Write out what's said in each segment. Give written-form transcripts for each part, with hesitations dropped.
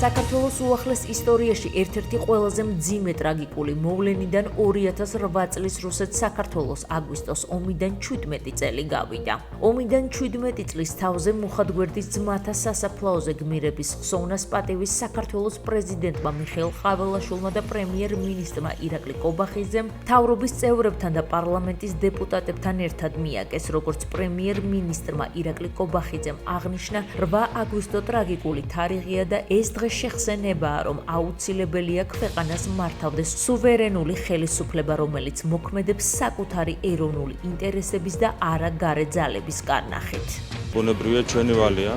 საქართველოს უახლეს ისტორიაში ერთ-ერთი ყველაზე მძიმე ტრაგიკული მოვლენიდან 2008 წლის რუსეთ-საქართველოს აგვისტოს ომიდან 17 წელი გავიდა. ომიდან 17 წლის თავზე მუხათგვერდის ძმათა სასაფლაოზე გმირების ხსოვნას პატივის საქართველოს პრეზიდენტმა მიხეილ ყაველაშვილმა და პრემიერ-მინისტრმა ირაკლი კობახიძემ მთავრობის წევრებთან და პარლამენტის დეპუტატებთან ერთად მიაკეს, როგორც პრემიერ-მინისტრმა ირაკლი კობახიძემ აღნიშნა, 8 აგვისტო ტრაგიკული თარიღია და ეს დღე შეხსენებაა, რომ აუცილებელია ქვეყანას მართავდეს სუვერენული ხელისუფლება, რომელიც მოქმედებს საკუთარი ეროვნული ინტერესების და არა გარე ძალების კარნახით. ბუნებრივია ჩვენი ვალია.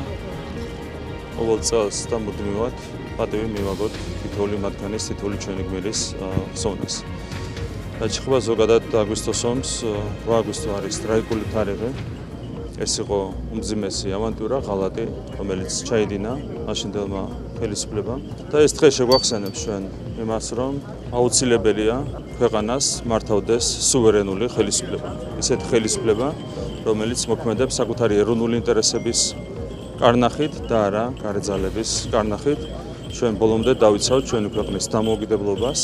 ყოველ წელს და მუდმივად პატივი მივაგოთ თითოეული მათგანის, თითოეული ჩვენი გმირის ხსოვნას. Ჭხება ზოგადად აგვისტოს ომს, 8 აგვისტო არის ტრაგიკული თარიღი. ეს იყო უმძიმესი ავანტურა, ღალატი, რომელიც ჩაიდინა მაშინდელმა ხელისუფლებამ. და ეს დღე შეგვახსენებს ჩვენ იმას, რომ აუცილებელია ქვეყანას მართავდეს სუვერენული ხელისუფლება. ესეთი ხელისუფლება, რომელიც მოქმედებს საკუთარი ეროვნული ინტერესების კარნახით და არა გარე ძალების კარნახით. ჩვენ ბოლომდე დავიცავთ ჩვენი ქვეყნის დამოუკიდებლობას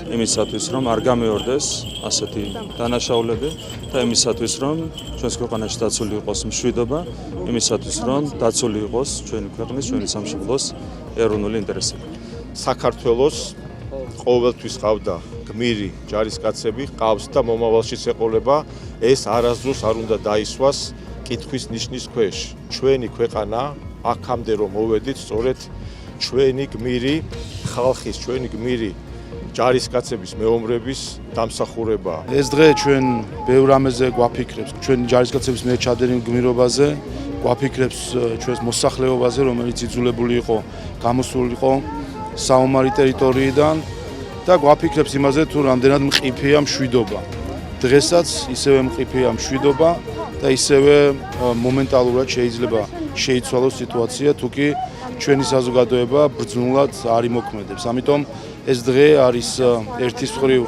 იმისათვის, რომ არ გამეორდეს ასეთი დანაშაულები და იმისათვის, რომ ჩვენს ქვეყანაში დაცული იყოს მშვიდობა, იმისათვის, რომ დაცული იყოს ჩვენი ქვეყნის, ჩვენი სამშობლოს ეროვნული ინტერესები. საქართველოს ყოველთვის ყავდა გმირი ჯარისკაცები, ყავს და მომავალშიც ეყოლება, ეს არასდროს არ უნდა დაისვას კითხვის ნიშნის ქვეშ. ჩვენი ქვეყანა აქამდე რომ მოვედით, სწორედ ჩვენი გმირი ხალხის, ჩვენი გმირი ჯარისკაცების მეომრების დამსახურება. ეს დღე ჩვენ ბევრ რამეზე გვაფიქრებს, ჩვენი ჯარისკაცების მიერ ჩადენილ გმირობაზე, გვაფიქრებს ჩვენს მოსახლეობაზე, რომელიც იძულებული იყო გამოსულიყო საომარი ტერიტორიიდან და გვაფიქრებს იმაზე, თუ რამდენად მყიფეა მშვიდობა. დღესაც ისევე მყიფეა მშვიდობა და ისევე მომენტალურად შეიძლება შეიცვალოს სიტუაცია, თუკი ჩვენი საზოგადოება ბრძნულად არ იმოქმედებს. ამიტომ ეს დღე არის ერთის მხრივ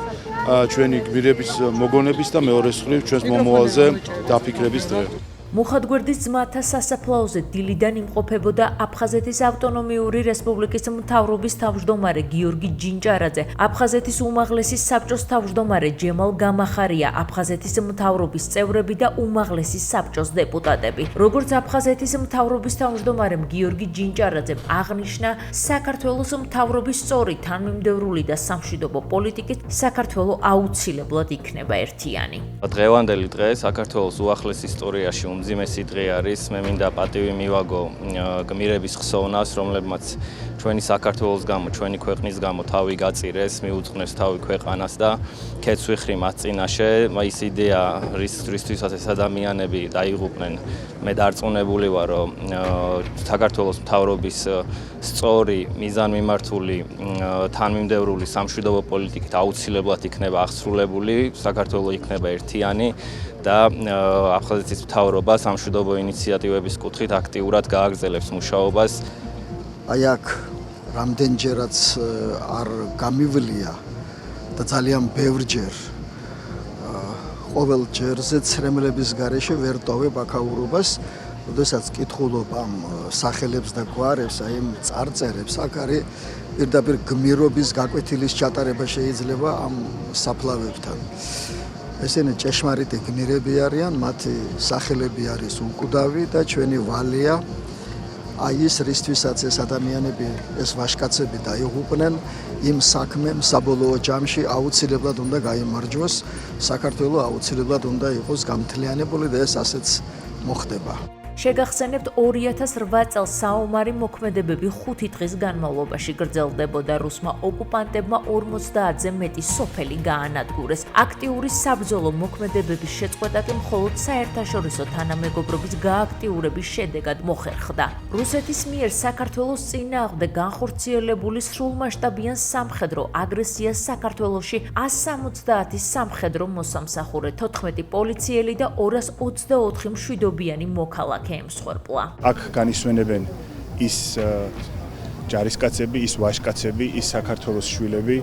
ჩვენი გმირების მოგონების და მეორეს მხრივ ჩვენს მომავალზე დაფიქრების დღე. მუხათგვერდის ძმათა სასაფლაოზე დილიდან იმყოფებოდა აფხაზეთის ავტონომიური რესპუბლიკის მთავრობის თავმჯდომარე გიორგი ჯინჭარაძე, აფხაზეთის უმაღლესი საბჭოს თავმჯდომარე ჯემალ გამახარია, აფხაზეთის მთავრობის წევრები და უმაღლესი საბჭოს დეპუტატები. როგორც აფხაზეთის მთავრობის თავმჯდომარემ გიორგი ჯინჭარაძემ აღნიშნა, საქართველოს მთავრობის სწორი თანმიმდევრული და სამშვიდობო პოლიტიკით საქართველო აუცილებლად იქნება ერთიანი. დღევანდელი დღე საქართველოს უახლეს ისტორიაში უმძიმესი დღე არის. მე მინდა პატივი მივაგო გმირების ხსოვნას, რომლებმაც ჩვენი საქართველოს გამო, ჩვენი ქვეყნის გამო თავი გაწირეს, მიუძღვნეს თავი ქვეყანას და ქეთს ვიხრი მათ წინაშე. ის იდეა, რისთვისაც ეს ადამიანები დაიღუპნენ, მე დარწმუნებული ვარ, რომ საქართველოს მთავრობის სწორი, მიზანმიმართული, თანმიმდევრული სამშვიდობო პოლიტიკით აუცილებლად იქნება აღსრულებული, საქართველო იქნება ერთიანი და აფხაზეთის მთავრობა სამშვიდობო ინიციატივების კუთხით აქტიურად გააგრძელებს მუშაობას. აი აქ რამდენჯერაც არ გამივლია და ძალიან ბევრჯერ ყოველ ჯერზე ცრემლების გარეშე ვერ ტოვებ აქაურობას, როდესაც კითხულობ ამ სახელებს და გვარებს, აი ამ წარწერებს, აქ არის პირდაპირ გმირობის გაკვეთილის ჩატარება შეიძლება ამ საფლავებთან. ესენი ჭეშმარიტი გმირები არიან, მათი სახელები არის უკვდავი და ჩვენი ვალია აი ის რისთვისაც ეს ადამიანები, ეს ვაჟკაცები დაიღუპნენ, იმ საქმემ საბოლოო ჯამში აუცილებლად უნდა გაიმარჯვოს, საქართველო აუცილებლად უნდა იყოს გამთლიანებული და ეს ასეც მოხდება. შეგახსენებთ 2008 წელს საომარი მოქმედებები 5 დღის განმავლობაში გრძელდებოდა. რუსმა ოკუპანტებმა 50-ზე მეტი სოფელი გაანადგურეს. აქტიური საბრძოლო მოქმედებების შეწყვეტა კი მხოლოდ საერთაშორისო თანამეგობრობის გააქტიურების შედეგად მოხერხდა. რუსეთის მიერ საქართველოს წინააღმდეგ განხორციელებული სრულმასშტაბიან სამხედრო აგრესიას საქართველოში 170 სამხედრო მოსამსახურე, 14 პოლიციელი და 224 მშვიდობიანი მოქალაქე. აქ განისვენებენ ის ჯარისკაცები, ის ვაჟკაცები, ის საქართველოს შვილები,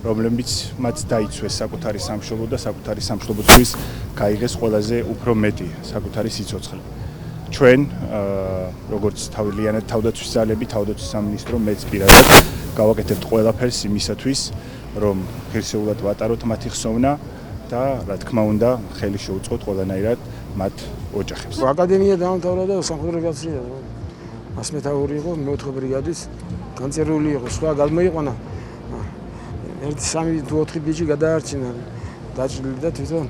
რომლებიც მათ დაიცვეს საკუთარი სამშობლო და საკუთარი სამშობლოსთვის გაიღეს ყველაზე უფრო მეტი საკუთარი სიცოცხლე. ჩვენ როგორც ლიანად თავდაცვის ძალები, თავდაცვის სამინისტრო მეც პირადად გავაკეთებთ ყველაფერს იმისათვის, რომ ღირსეულად ვატაროთ მათი ხსოვნა და რა თქმა უნდა, ხელი შეუწყოთ ყველანაირად მათ ოჯახებს. აკადემია დაამთავრა და სამხედრო გაცვლიდა. ასმეთაური იყო, მეოთხე ბრიგადის განწერული იყო, სხვა გადმოიყვანა. ერთი 3 თუ 4 ბიჭი გადაარჩინა, დაჭრილი და თვითონ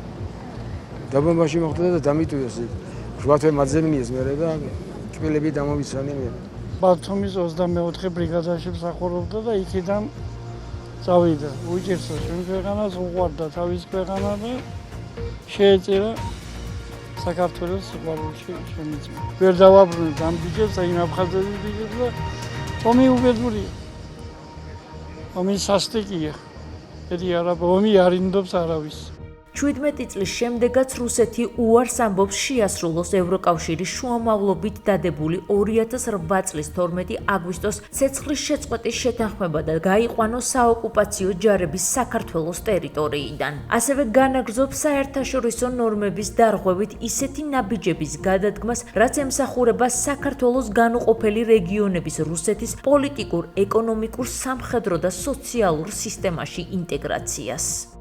დაბომბაში მოხვდა და დამიტვიეს. 8 თვე მაძებნიეს მერე და კბილები დამოვიცვანე მე. ბათუმის 24 ბრიგადაში მსახურობდა და იქიდან წავიდა. უჭირსა ჩვენ ქვეყანას უყვარდა თავის ქვეყანა და შეეწირა საქართველოს სიყვარულში შემიძლია. ვერ დავაბრუნებ ამ ბიჭებს, აი აფხაზეთის ბიჭებს და ომი უბედურია. ომი სასტიკია. ერი არა, ომი არ ინდობს არავის. 17 წლის შემდეგაც რუსეთი უარს ამბობს შეასრულოს ევროკავშირის შუამავლობით დადებული 2008 წლის 12 აგვისტოს ცეცხლის შეწყვეტის შეთანხმება და გაიყვანოს საოკუპაციო ჯარების საქართველოს ტერიტორიიდან. ასევე განაგრძობს საერთაშორისო ნორმების დარღვევით ისეთი ნაბიჯების გადადგმას, რაც ემსახურება საქართველოს განუყოფელი რეგიონების რუსეთის პოლიტიკურ, ეკონომიკურ, სამხედრო და სოციალურ სისტემაში ინტეგრაციას.